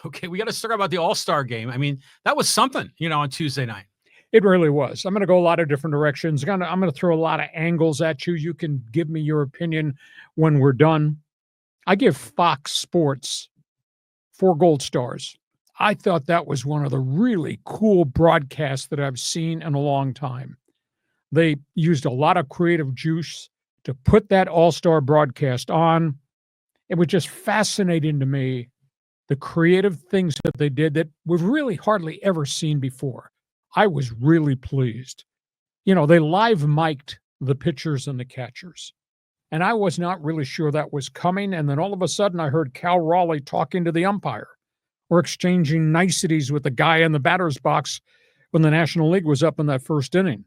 Okay, we got to start about the All-Star game. I mean, that was something, on Tuesday night. It really was. I'm going to go a lot of different directions. I'm going to throw a lot of angles at you. You can give me your opinion when we're done. I give Fox Sports 4 gold stars. I thought that was one of the really cool broadcasts that I've seen in a long time. They used a lot of creative juice to put that All-Star broadcast on. It was just fascinating to me, the creative things that they did that we've really hardly ever seen before. I was really pleased. They live mic'd the pitchers and the catchers. And I was not really sure that was coming. And then all of a sudden I heard Cal Raleigh talking to the umpire or exchanging niceties with the guy in the batter's box when the National League was up in that first inning.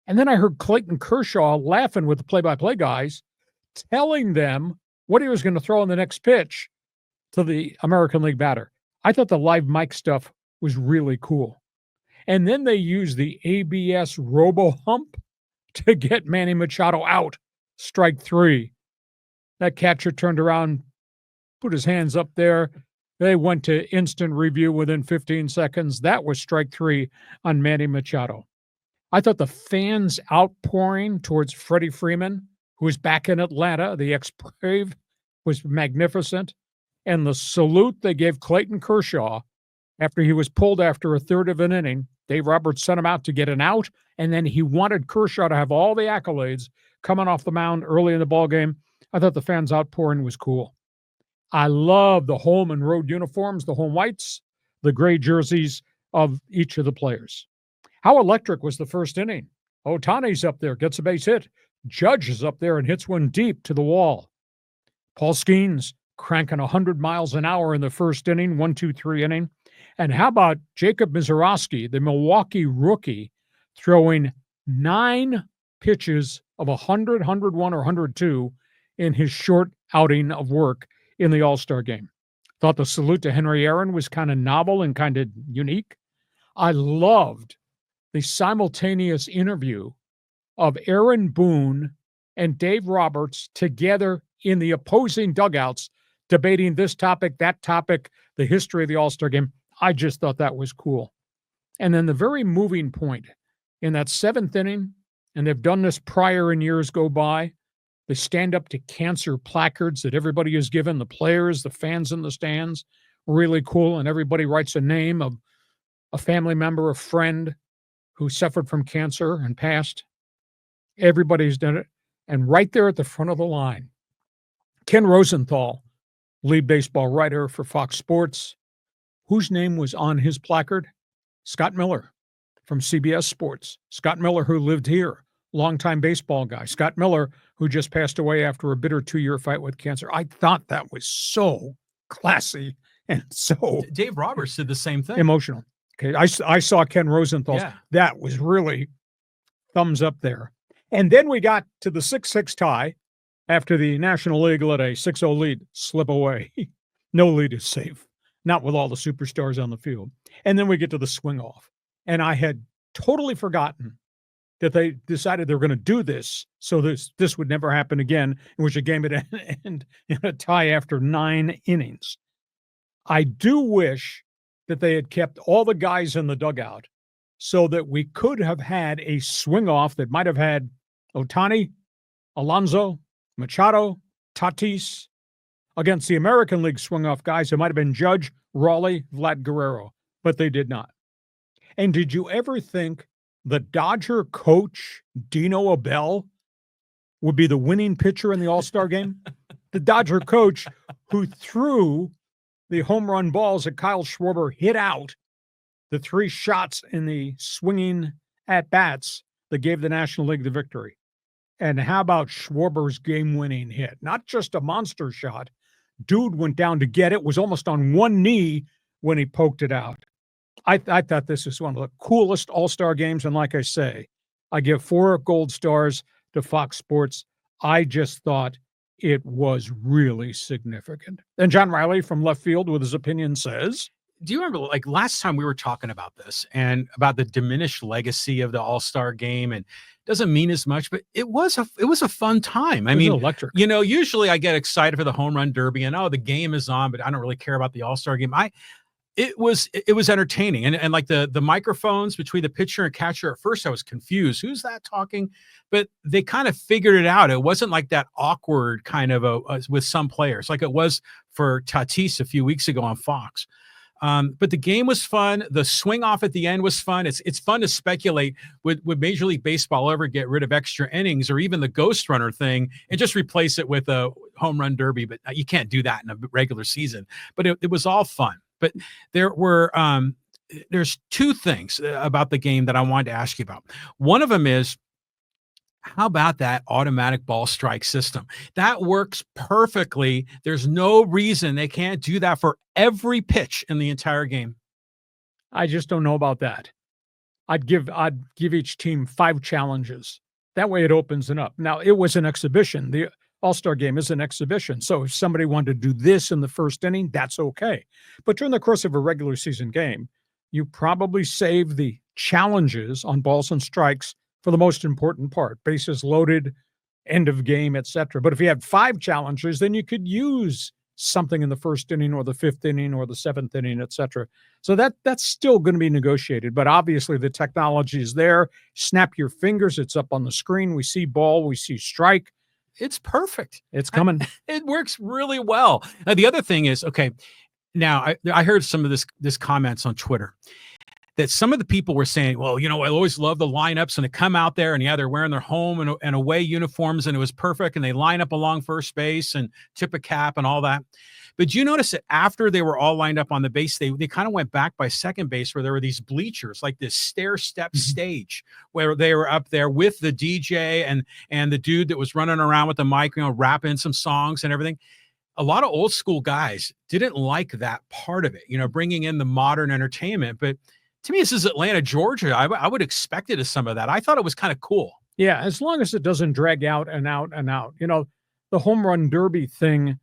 And then I heard Clayton Kershaw laughing with the play-by-play guys, telling them what he was going to throw in the next pitch to the American League batter. I thought the live mic stuff was really cool. And then they used the ABS robo-hump to get Manny Machado out, strike 3. That catcher turned around, put his hands up there. They went to instant review within 15 seconds. That was strike 3 on Manny Machado. I thought the fans' outpouring towards Freddie Freeman, who was back in Atlanta, the ex-Brave, was magnificent. And the salute they gave Clayton Kershaw after he was pulled after a third of an inning. Dave Roberts sent him out to get an out, and then he wanted Kershaw to have all the accolades coming off the mound early in the ballgame. I thought the fans' outpouring was cool. I love the home and road uniforms, the home whites, the gray jerseys of each of the players. How electric was the first inning? Ohtani's up there, gets a base hit. Judge is up there and hits one deep to the wall. Paul Skeens cranking 100 miles an hour in the first inning, 1-2-3 inning. And how about Jacob Misiorowski, the Milwaukee rookie, throwing 9 pitches of 100, 101, or 102 in his short outing of work in the All-Star game. Thought the salute to Henry Aaron was kind of novel and kind of unique. I loved the simultaneous interview of Aaron Boone and Dave Roberts together in the opposing dugouts, debating this topic, that topic, the history of the All-Star game. I just thought that was cool. And then the very moving point in that 7th inning, and they've done this prior in years go by, they stand up to cancer placards that everybody is given, the players, the fans in the stands, really cool. And everybody writes a name of a family member, a friend who suffered from cancer and passed. Everybody's done it. And right there at the front of the line, Ken Rosenthal, lead baseball writer for Fox Sports, whose name was on his placard? Scott Miller from CBS Sports. Scott Miller, who lived here, longtime baseball guy. Scott Miller, who just passed away after a bitter 2-year fight with cancer. I thought that was so classy and so Dave Roberts did the same thing. Emotional. Okay, I saw Ken Rosenthal's. Yeah. That was really thumbs up there. And then we got to the 6-6 tie after the National League let a 6-0 lead slip away. No lead is safe, not with all the superstars on the field. And then we get to the swing off. And I had totally forgotten that they decided they were going to do this so this would never happen again, in which a game would end in a tie after 9 innings. I do wish that they had kept all the guys in the dugout so that we could have had a swing off that might have had Ohtani, Alonso, Machado, Tatis against the American League swing off guys. It might have been Judge, Raleigh, Vlad Guerrero, but they did not. And did you ever think the Dodger coach, Dino Abell, would be the winning pitcher in the All-Star game? The Dodger coach who threw the home run balls that Kyle Schwarber hit out, the 3 shots in the swinging at-bats that gave the National League the victory. And how about Schwarber's game-winning hit? Not just a monster shot. Dude went down to get it, was almost on one knee when he poked it out. I thought this is one of the coolest All-Star games. And like I say, I give 4 gold stars to Fox Sports. I just thought it was really significant. And John Riley from left field with his opinion says, do you remember, like, last time we were talking about this and about the diminished legacy of the All-Star game, and doesn't mean as much, but it was a fun time. I mean, electric. Usually I get excited for the home run derby and, the game is on, but I don't really care about the All-Star game. It was entertaining, and like the microphones between the pitcher and catcher. At first, I was confused. Who's that talking? But they kind of figured it out. It wasn't like that awkward kind of with some players, like it was for Tatis a few weeks ago on Fox. But the game was fun. The swing off at the end was fun. It's fun to speculate would Major League Baseball ever get rid of extra innings or even the ghost runner thing and just replace it with a home run derby. But you can't do that in a regular season. But it was all fun. But there's two things about the game that I wanted to ask you about. One of them is, how about that automatic ball strike system? That works perfectly. There's no reason they can't do that for every pitch in the entire game. I just don't know about that. I'd give each team 5 challenges. That way it opens it up. Now, it was an exhibition. The All-Star game is an exhibition. So if somebody wanted to do this in the first inning, that's okay. But during the course of a regular season game, you probably save the challenges on balls and strikes for the most important part, bases loaded, end of game, etc. But if you had 5 challenges, then you could use something in the first inning or the 5th inning or the 7th inning, etc. So that's still going to be negotiated. But obviously the technology is there. Snap your fingers. It's up on the screen. We see ball. We see strike. It's perfect. It's coming. It works really well. Now, the other thing is, okay, now I heard some of this comments on Twitter that some of the people were saying, well, I always love the lineups and they come out there and they're wearing their home and away uniforms and it was perfect and they line up along first base and tip a cap and all that. But you notice that after they were all lined up on the base, they kind of went back by second base where there were these bleachers, like this stair-step stage where they were up there with the DJ and the dude that was running around with the mic, rapping some songs and everything. A lot of old school guys didn't like that part of it, bringing in the modern entertainment. But to me, this is Atlanta, Georgia. I would expect it as some of that. I thought it was kind of cool. Yeah, as long as it doesn't drag out and out and out. The home run derby thing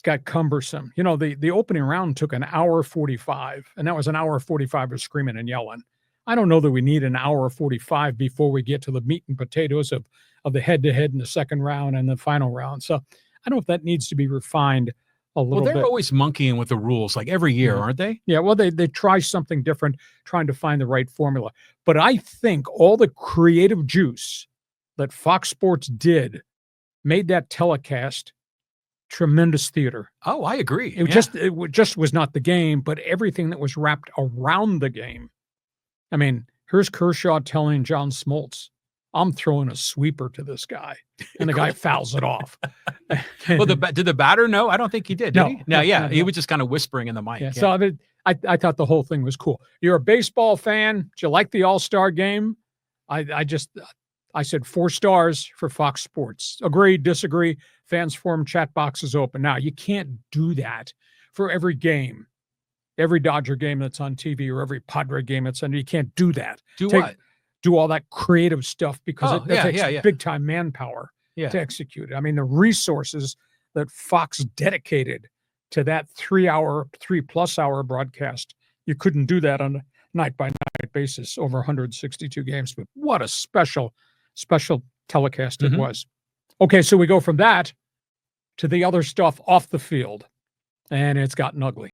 got cumbersome. The opening round took an hour 45, and that was an hour 45 of screaming and yelling. I don't know that we need an hour 45 before we get to the meat and potatoes of the head-to-head in the second round and the final round. So I don't know if that needs to be refined a little bit. Well, they're always monkeying with the rules, like every year, aren't they? Yeah, well, they try something different, trying to find the right formula. But I think all the creative juice that Fox Sports did made that telecast tremendous theater. Oh, I agree. It just was not the game, but everything that was wrapped around the game. I mean, here's Kershaw telling John Smoltz, I'm throwing a sweeper to this guy. And the guy fouls it off. Well, did the batter know? I don't think he did. Did he? No, yeah. He was just kind of whispering in the mic. Yeah. So I thought the whole thing was cool. You're a baseball fan. Did you like the All-Star game? I said 4 stars for Fox Sports. Agree, disagree. Fans forum chat box is open. Now, you can't do that for every game. Every Dodger game that's on TV or every Padre game that's on, you can't do that. Do all that creative stuff because it takes big time manpower to execute it. I mean, the resources that Fox dedicated to that 3+ hour broadcast, you couldn't do that on a night by night basis over 162 games. But what a special telecast it was. Okay, so we go from that to the other stuff off the field, and it's gotten ugly.